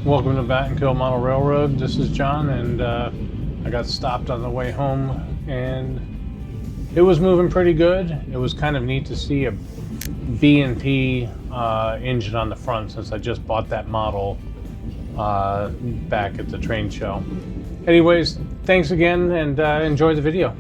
Welcome to Batten Kill Model Railroad. This is John, and I got stopped on the way home, and it was moving pretty good. It was kind of neat to see a B&P engine on the front, since I just bought that model back at the train show. Anyways, thanks again, and enjoy the video.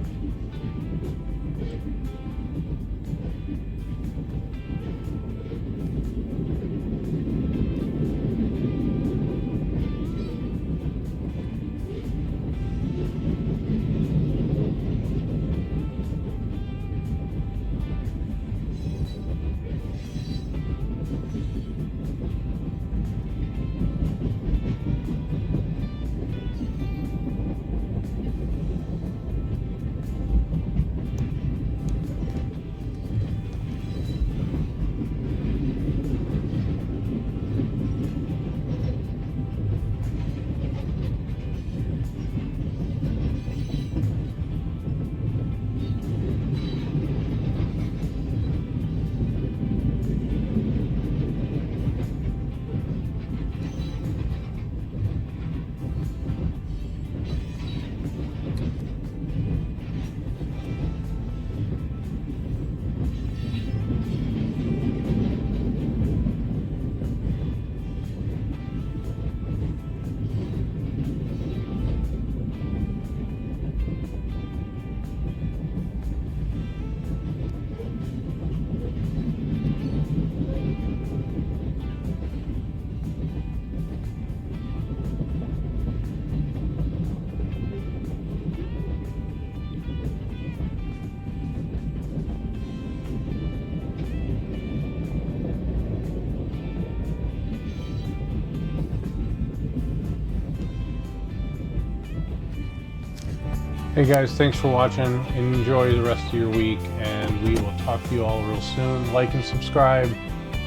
Hey guys, thanks for watching. Enjoy the rest of your week, and we will talk to you all real soon. Like and subscribe.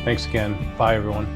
Thanks again. Bye everyone.